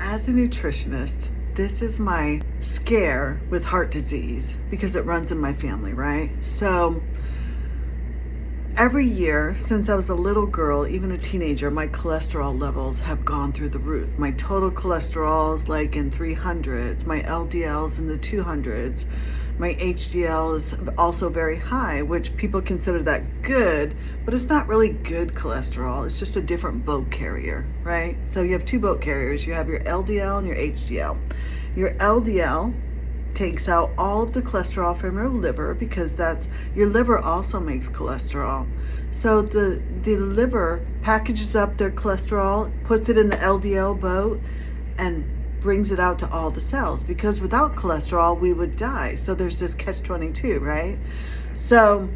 as a nutritionist, this is my scare with heart disease because it runs in my family, right? So every year since I was a little girl, even a teenager, my cholesterol levels have gone through the roof. My total cholesterol is like in 300s, my LDL's in the 200s, my HDL is also very high, which people consider that good, but it's not really good cholesterol. It's just a different boat carrier, right? So you have two boat carriers. You have your LDL and your HDL. Your LDL takes out all of the cholesterol from your liver because your liver also makes cholesterol. So the liver packages up their cholesterol, puts it in the LDL boat, and brings it out to all the cells, because without cholesterol we would die. So there's this catch-22, right? So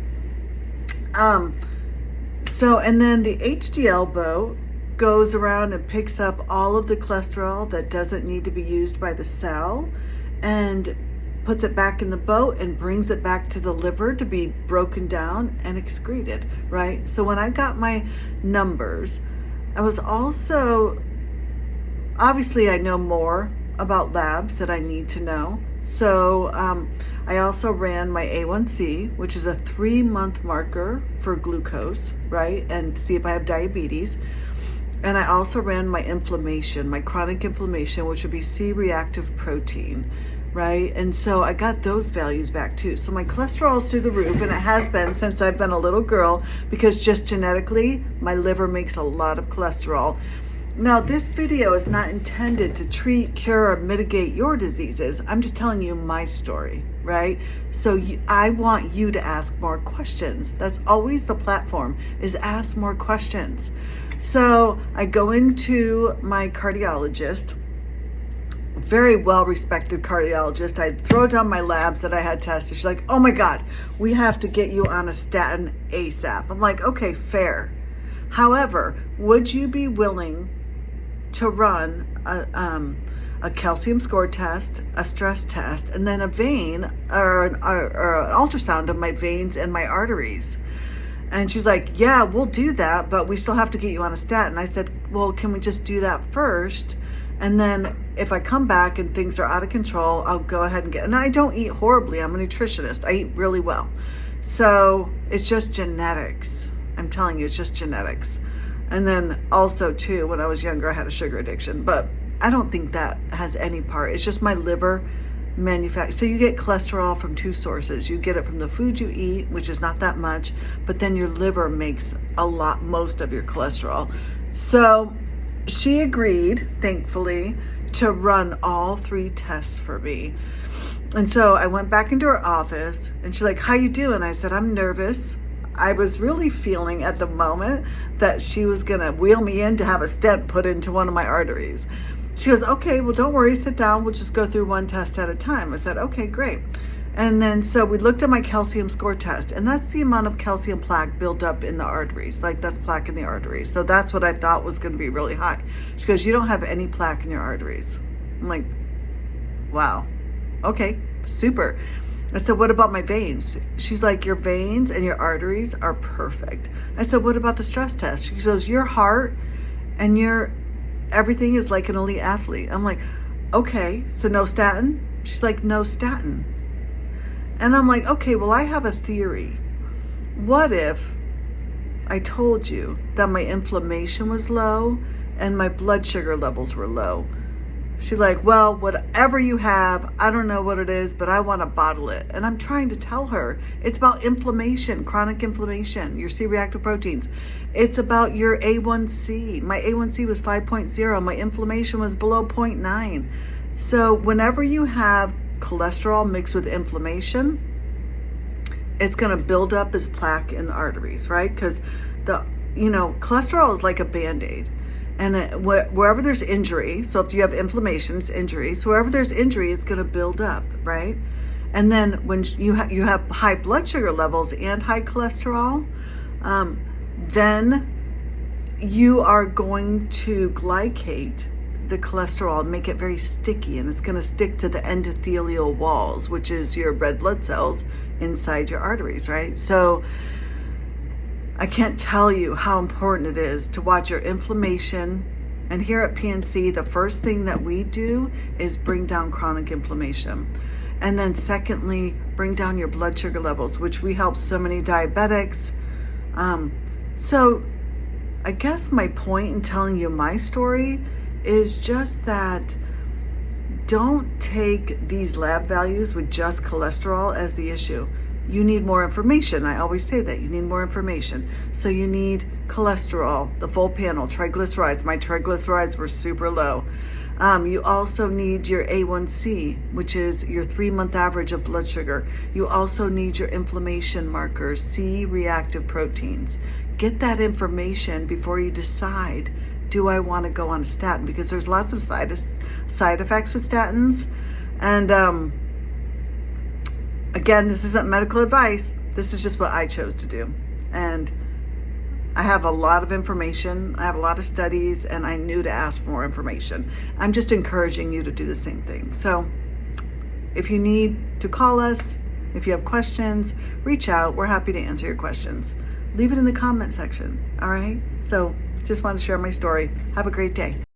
and then the HDL boat goes around and picks up all of the cholesterol that doesn't need to be used by the cell and puts it back in the boat and brings it back to the liver to be broken down and excreted, right? So when I got my numbers, I was also, obviously I know more about labs that I need to know. So I also ran my A1C, which is a 3-month marker for glucose, right? And see if I have diabetes. And I also ran my inflammation, my chronic inflammation, which would be C-reactive protein, right? And so I got those values back too. So my cholesterol is through the roof, and it has been since I've been a little girl, because just genetically, my liver makes a lot of cholesterol. Now, this video is not intended to treat, cure, or mitigate your diseases. I'm just telling you my story, right? So I want you to ask more questions. That's always the platform, is ask more questions. So I go into my cardiologist, very well-respected cardiologist. I throw down my labs that I had tested. She's like, oh my God, we have to get you on a statin ASAP. I'm like, okay, fair. However, would you be willing to run a calcium score test, a stress test, and then a vein or an ultrasound of my veins and my arteries? And she's like, yeah, we'll do that, but we still have to get you on a statin. I said, well, can we just do that first? And then if I come back and things are out of control, I'll go ahead and and I don't eat horribly. I'm a nutritionist. I eat really well. So it's just genetics. I'm telling you, it's just genetics. And then also too, when I was younger, I had a sugar addiction, but I don't think that has any part. It's just my liver manufacture. So you get cholesterol from two sources. You get it from the food you eat, which is not that much, but then your liver makes most of your cholesterol. So she agreed, thankfully, to run all 3 tests for me. And so I went back into her office, and she's like, how you doing? I said, I'm nervous. I was really feeling at the moment that she was gonna wheel me in to have a stent put into one of my arteries. She goes, okay, well, don't worry, sit down. We'll just go through one test at a time. I said, okay, great. And then so we looked at my calcium score test, and that's the amount of calcium plaque built up in the arteries. Like, that's plaque in the arteries. So that's what I thought was going to be really high. She goes, you don't have any plaque in your arteries. I'm like, wow, okay, super. I said, what about my veins? She's like, your veins and your arteries are perfect. I said, what about the stress test? She goes, your heart and everything is like an elite athlete. I'm like, okay, so no statin? She's like, no statin. And I'm like, okay, well, I have a theory. What if I told you that my inflammation was low and my blood sugar levels were low? She's like, well, whatever you have, I don't know what it is, but I want to bottle it. And I'm trying to tell her it's about inflammation, chronic inflammation, your C-reactive proteins. It's about your A1C. My A1C was 5.0. My inflammation was below 0.9. So whenever you have cholesterol mixed with inflammation, it's going to build up as plaque in the arteries, right? Because cholesterol is like a Band-Aid. And wherever there's injury, so if you have inflammation, it's injury. So wherever there's injury, it's going to build up, right? And then when you have high blood sugar levels and high cholesterol, then you are going to glycate the cholesterol and make it very sticky, and it's going to stick to the endothelial walls, which is your red blood cells inside your arteries, right? So I can't tell you how important it is to watch your inflammation And here at PNC, the first thing that we do is bring down chronic inflammation. And then secondly, bring down your blood sugar levels, which we help so many diabetics. So I guess my point in telling you my story is just that don't take these lab values with just cholesterol as the issue. You need more information. I always say that you need more information. So you need cholesterol, the full panel, triglycerides. My triglycerides were super low. You also need your A1C, which is your 3-month average of blood sugar. You also need your inflammation markers, C-reactive proteins. Get that information before you decide, do I want to go on a statin? Because there's lots of side effects with statins. And again, this isn't medical advice. This is just what I chose to do. And I have a lot of information, I have a lot of studies, and I knew to ask for more information. I'm just encouraging you to do the same thing. So if you need to call us, if you have questions, reach out. We're happy to answer your questions. Leave it in the comment section, all right? So just want to share my story. Have a great day.